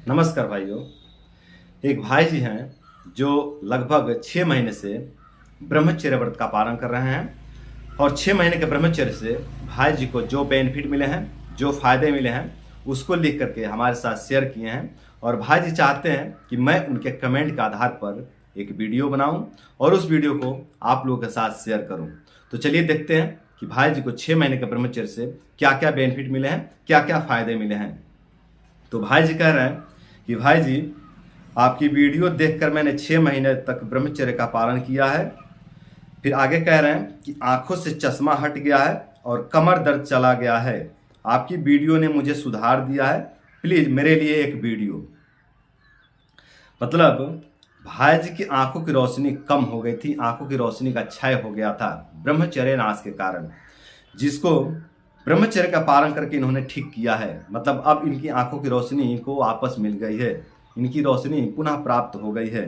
नमस्कार भाइयों। एक भाई जी हैं जो लगभग 6 महीने से ब्रह्मचर्य व्रत का पालन कर रहे हैं और 6 महीने के ब्रह्मचर्य से भाई जी को जो बेनिफिट मिले हैं, जो फायदे मिले हैं, उसको लिख करके हमारे साथ शेयर किए हैं। और भाई जी चाहते हैं कि मैं उनके कमेंट के आधार पर एक वीडियो बनाऊं और उस वीडियो को आप लोगों के साथ शेयर करूं। तो चलिए देखते हैं कि भाई जी को 6 महीने के ब्रह्मचर्य से क्या क्या बेनिफिट मिले हैं, क्या क्या फायदे मिले हैं। तो भाई जी कह रहे हैं कि भाई जी, आपकी वीडियो देखकर मैंने 6 महीने तक ब्रह्मचर्य का पालन किया है। फिर आगे कह रहे हैं कि आंखों से चश्मा हट गया है और कमर दर्द चला गया है। आपकी वीडियो ने मुझे सुधार दिया है, प्लीज मेरे लिए एक वीडियो। मतलब भाई जी की आंखों की रोशनी कम हो गई थी, आंखों की रोशनी का क्षय हो गया था ब्रह्मचर्य नाश के कारण, जिसको ब्रह्मचर्य का पालन करके इन्होंने ठीक किया है। मतलब अब इनकी आंखों की रोशनी को वापस मिल गई है, इनकी रोशनी पुनः प्राप्त हो गई है।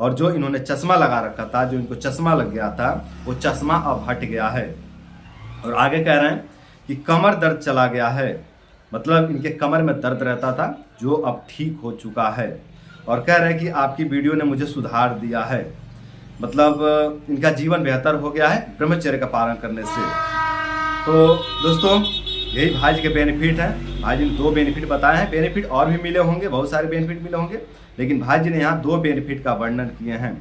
और जो इन्होंने चश्मा लगा रखा था, जो इनको चश्मा लग गया था, वो चश्मा अब हट गया है। और आगे कह रहे हैं कि कमर दर्द चला गया है। मतलब इनके कमर में दर्द रहता था, जो अब ठीक हो चुका है। और कह रहे हैं कि आपकी वीडियो ने मुझे सुधार दिया है। मतलब इनका जीवन बेहतर हो गया है ब्रह्मचर्य का पालन करने से। तो दोस्तों, यही भाई जी के बेनिफिट हैं। भाई जी ने 2 बेनिफिट बताए हैं, बेनिफिट और भी मिले होंगे, बहुत सारे बेनिफिट मिले होंगे, लेकिन भाई जी ने यहाँ 2 बेनिफिट का वर्णन किए हैं।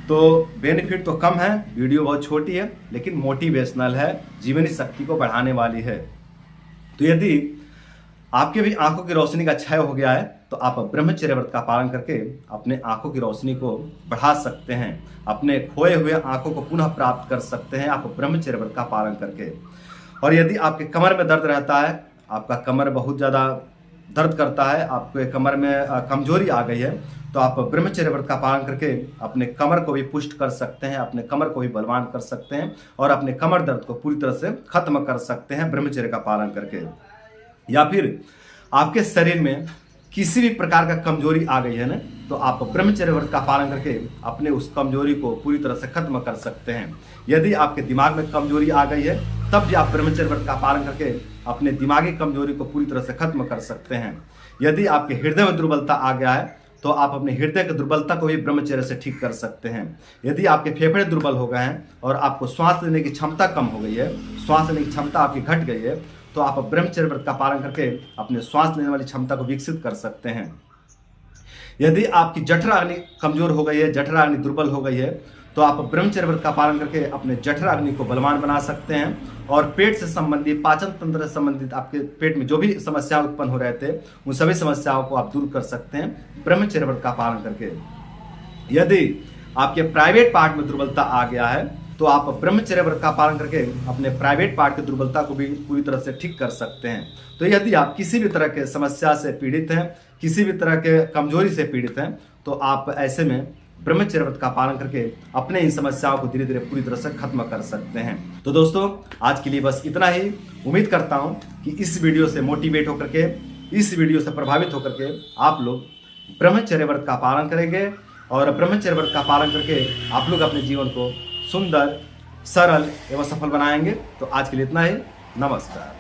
तो बेनिफिट तो कम है, वीडियो बहुत छोटी है, लेकिन मोटिवेशनल है, जीवनी शक्ति को बढ़ाने वाली है। तो यदि आपके भी आंखों की रोशनी का क्षय हो गया है तो आप ब्रह्मचर्य व्रत का पालन करके अपने आंखों की रोशनी को बढ़ा सकते हैं, अपने खोए हुए आंखों को पुनः प्राप्त कर सकते हैं आप ब्रह्मचर्य व्रत का पालन करके। और यदि आपके कमर में दर्द रहता है, आपका कमर बहुत ज़्यादा दर्द करता है, आपके कमर में कमजोरी आ गई है, तो आप ब्रह्मचर्य व्रत का पालन करके अपने कमर को भी पुष्ट कर सकते हैं, अपने कमर को भी बलवान कर सकते हैं और अपने कमर दर्द को पूरी तरह से खत्म कर सकते हैं ब्रह्मचर्य का पालन करके। या फिर आपके शरीर में किसी भी प्रकार का कमजोरी आ गई है ना, तो आप ब्रह्मचर्य व्रत का पालन करके अपने उस कमजोरी को पूरी तरह से खत्म कर सकते हैं। यदि आपके दिमाग में कमजोरी आ गई है, तब भी आप ब्रह्मचर्य व्रत का पालन करके अपने दिमागी कमजोरी को पूरी तरह से खत्म कर सकते हैं। यदि आपके हृदय में दुर्बलता आ गया है, तो आप अपने हृदय की दुर्बलता को भी ब्रह्मचर्य से ठीक कर सकते हैं। यदि आपके फेफड़े दुर्बल हो गए हैं और आपको श्वास लेने की क्षमता कम हो गई है, श्वास लेने की क्षमता आपकी घट गई है, तो आप ब्रह्मचर्य व्रत का पालन करके अपने श्वास लेने वाली क्षमता को विकसित कर सकते हैं। यदि आपकी जठराग्नि कमजोर हो गई है, जठराग्नि दुर्बल हो गई है, तो आप ब्रह्मचर्य व्रत का पालन करके अपने जठराग्नि को बलवान बना सकते हैं और पेट से संबंधित, पाचन तंत्र से संबंधित आपके पेट में जो भी समस्या उत्पन्न हो रहे थे, उन सभी समस्याओं को आप दूर कर सकते हैं ब्रह्मचर्य व्रत का पालन करके। यदि आपके प्राइवेट पार्ट में दुर्बलता आ गया है, तो आप ब्रह्मचर्य व्रत का पालन करके अपने प्राइवेट पार्ट की दुर्बलता को भी पूरी तरह से ठीक कर सकते हैं। तो यदि आप किसी भी तरह के समस्या से पीड़ित हैं, किसी भी तरह के कमजोरी से पीड़ित हैं, तो आप ऐसे में ब्रह्मचर्य व्रत का पालन करके अपने इन समस्याओं को धीरे धीरे पूरी तरह से खत्म कर सकते हैं। तो दोस्तों, आज के लिए बस इतना ही। उम्मीद करता हूं कि इस वीडियो से मोटिवेट होकर के, इस वीडियो से प्रभावित होकर के आप लोग ब्रह्मचर्य व्रत का पालन करेंगे और ब्रह्मचर्य व्रत का पालन करके आप लोग अपने जीवन को सुंदर, सरल एवं सफल बनाएंगे। तो आज के लिए इतना ही। नमस्कार।